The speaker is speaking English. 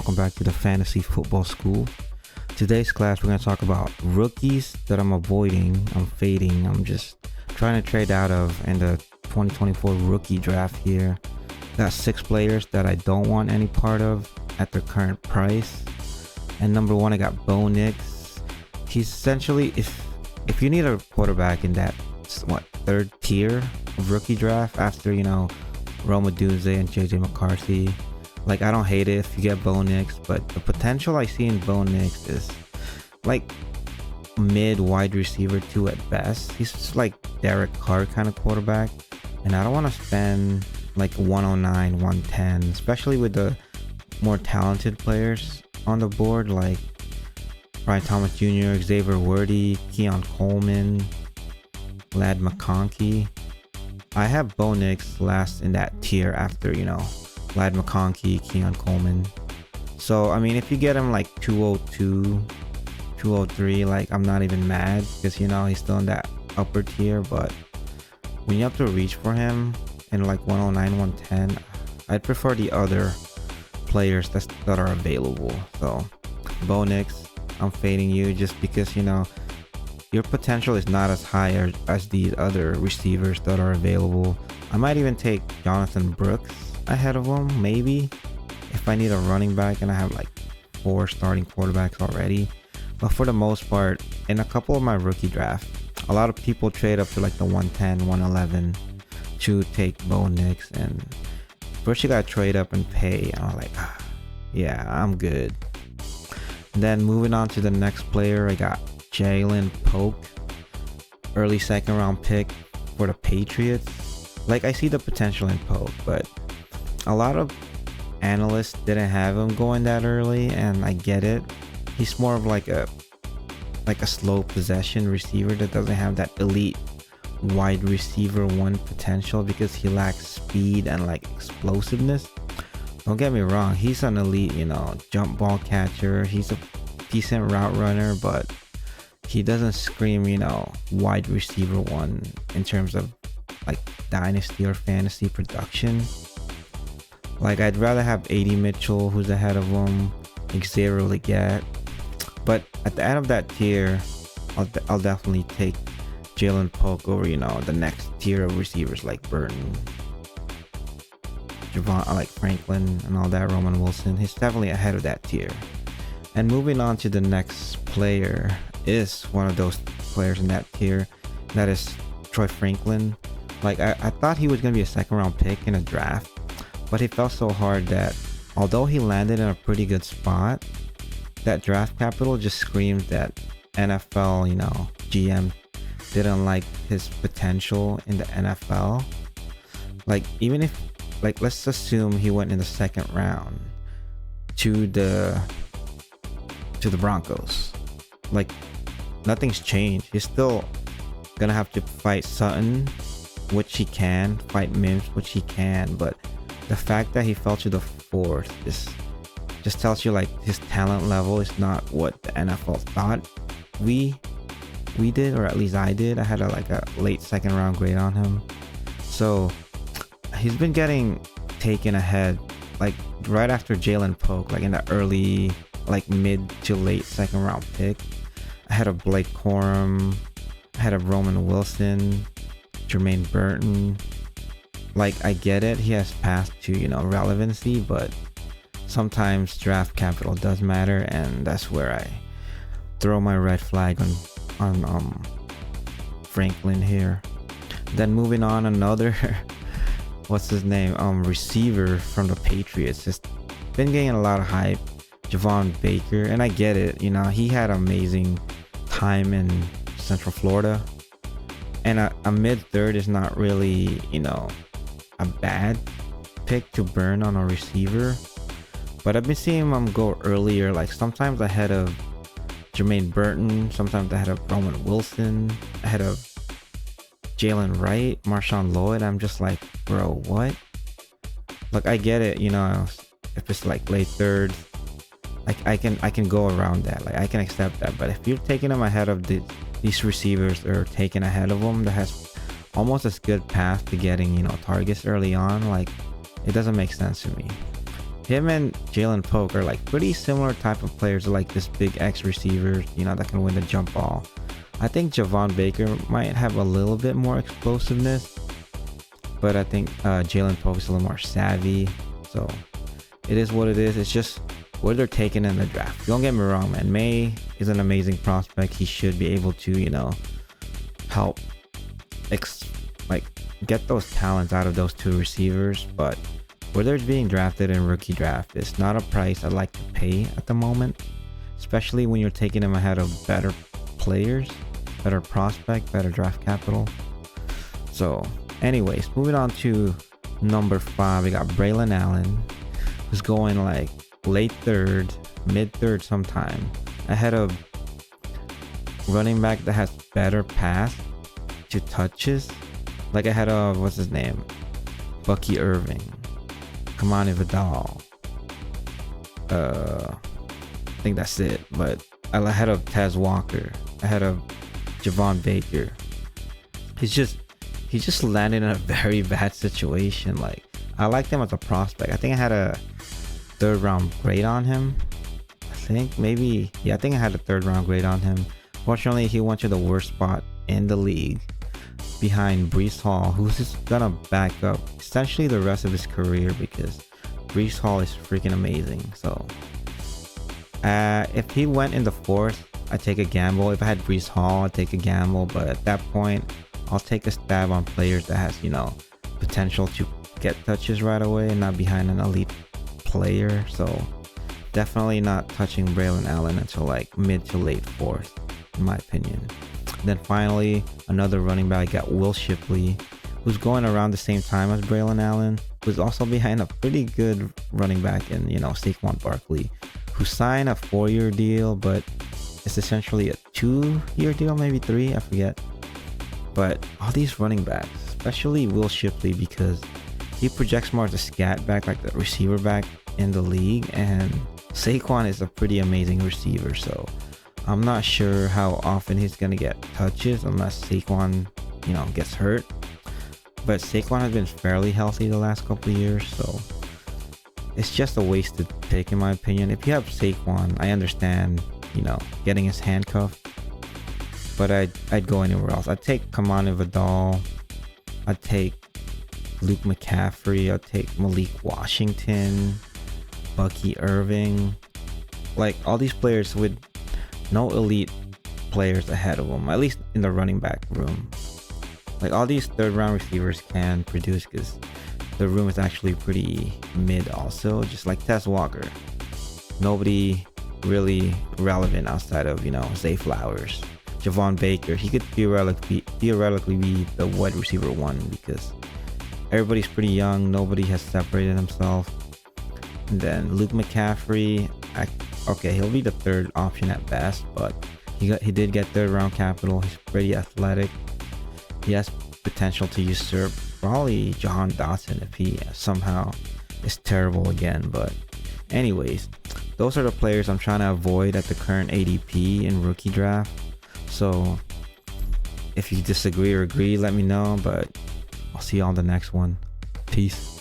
welcome back to the Fantasy Football School. Today's class, we're going to talk about rookies that I'm avoiding, I'm fading, I'm just trying to trade out of in the 2024 rookie draft here. Got 6 players that I don't want any part of at their current price. And number 1, I got Bo Nix. He's essentially, if you need a quarterback in that, third tier of rookie draft after, Roma Dunze and JJ McCarthy. Like, I don't hate it if you get Bo Nix, but the potential I see in Bo Nix is like mid wide receiver 2 at best. He's just like Derek Carr kind of quarterback, and I don't want to spend like 109, 110, especially with the more talented players on the board like Brian Thomas Jr., Xavier Worthy, Keon Coleman, Lad McConkey. I have Bo Nix last in that tier after, Lad McConkey, Keon Coleman. So, I mean, if you get him like 202, 203, like, I'm not even mad because, he's still in that upper tier. But when you have to reach for him in like 109, 110, I'd prefer the other players that are available. So, Bo Nix, I'm fading you just because, your potential is not as high as these other receivers that are available. I might even take Jonathan Brooks ahead of him, maybe, if I need a running back and I have like 4 starting quarterbacks already. But for the most part, in a couple of my rookie draft, a lot of people trade up to like the 110, 111 to take Bo Nix, and first you gotta trade up and pay, and I'm like, yeah, I'm good. And then moving on to the next player, I got Jalen Polk, early 2nd round pick for the Patriots. Like, I see the potential in Polk, but a lot of analysts didn't have him going that early, and I get it. He's more of like a slow possession receiver that doesn't have that elite wide receiver 1 potential because he lacks speed and like explosiveness. Don't get me wrong, he's an elite, jump ball catcher. He's a decent route runner, but he doesn't scream, wide receiver 1 in terms of like Dynasty or fantasy production. Like, I'd rather have AD Mitchell, who's ahead of him, Xavier Leggett. But at the end of that tier, I'll definitely take Jalen Polk over, the next tier of receivers like Burton, Javon, like Franklin and all that, Roman Wilson. He's definitely ahead of that tier. And moving on to the next player is one of those players in that tier. That is Troy Franklin. Like, I thought he was going to be a 2nd round pick in a draft, but he fell so hard that although he landed in a pretty good spot, that draft capital just screams that NFL, GM didn't like his potential in the NFL. Like, even if, like, let's assume he went in the 2nd round to the Broncos. Like, nothing's changed. He's still gonna have to fight Sutton, which he can, fight Mims, which he can, but the fact that he fell to the 4th just tells you like his talent level is not what the NFL thought we did, or at least I did. I had a late 2nd round grade on him. So he's been getting taken ahead like right after Jalen Polk, like in the early, like mid to late 2nd round pick. I had a Blake Corum, I had a Roman Wilson, Jermaine Burton. Like, I get it, he has passed to, relevancy, but sometimes draft capital does matter, and that's where I throw my red flag on Franklin here. Then moving on, another what's his name, receiver from the Patriots, has been getting a lot of hype, Javon Baker, and I get it. He had amazing time in Central Florida, and a mid-3rd is not really, a bad pick to burn on a receiver. But I've been seeing him go earlier, like sometimes ahead of Jermaine Burton, sometimes ahead of Roman Wilson, ahead of Jalen Wright, Marshawn Lloyd. I'm just like, bro, what? Like, I get it, if it's like late 3rd, like I can go around that. Like, I can accept that. But if you're taking him ahead of these receivers, or taking ahead of them that has almost as good path to getting, targets early on, like, it doesn't make sense to me. him and Jalen Poke are like pretty similar type of players, like this big X receiver, you know, that can win the jump ball. I think Javon Baker might have a little bit more explosiveness, but I think Jalen Poke is a little more savvy. So it is what it is. It's just where they're taking in the draft. Don't get me wrong, man. May is an amazing prospect. He should be able to, you know, help get those talents out of those two receivers, but where they're being drafted in rookie draft is not a price I'd like to pay at the moment, especially when you're taking them ahead of better players, better prospect, better draft capital. So anyways, moving on to number 5, we got Braylon Allen, who's going like late 3rd, mid 3rd sometime, ahead of running back that has better pass to touches, like ahead of, what's his name, Bucky Irving, Kamani Vidal. I think that's it. But ahead of Tez Walker, ahead of Javon Baker. He's just landed in a very bad situation. Like, I liked him as a prospect. I think I had a 3rd round grade on him. I think I had a 3rd round grade on him. Fortunately, he went to the worst spot in the league, behind Breece Hall, who's just gonna back up essentially the rest of his career, because Breece Hall is freaking amazing. So if he went in the 4th, I'd take a gamble. If I had Breece Hall, I'd take a gamble, but at that point I'll take a stab on players that has, you know, potential to get touches right away and not behind an elite player. So definitely not touching Braylon Allen until like mid to late 4th, in my opinion. Then finally, another running back, got Will Shipley, who's going around the same time as Braylon Allen, who's also behind a pretty good running back in, you know, Saquon Barkley, who signed a 4-year deal, but it's essentially a 2-year deal, maybe 3, I forget. But all these running backs, especially Will Shipley, because he projects more as a scat back, like the receiver back in the league, and Saquon is a pretty amazing receiver, so I'm not sure how often he's going to get touches unless Saquon, you know, gets hurt. But Saquon has been fairly healthy the last couple of years, so it's just a wasted pick in my opinion. If you have Saquon, I understand, you know, getting his handcuffed, but I'd go anywhere else. I'd take Kamani Vidal, I'd take Luke McCaffrey, I'd take Malik Washington, Bucky Irving, like all these players with no elite players ahead of them, at least in the running back room. Like all these 3rd round receivers can produce because the room is actually pretty mid also, just like Tez Walker. Nobody really relevant outside of, you know, Zay Flowers. Javon Baker, he could theoretically be the wide receiver 1 because everybody's pretty young, nobody has separated himself. And then Luke McCaffrey, okay, he'll be the 3rd option at best, but he did get 3rd round capital. He's pretty athletic. He has potential to usurp probably Jahan Dotson if he somehow is terrible again. But anyways, those are the players I'm trying to avoid at the current ADP in rookie draft. So if you disagree or agree, let me know, but I'll see you on the next one. Peace.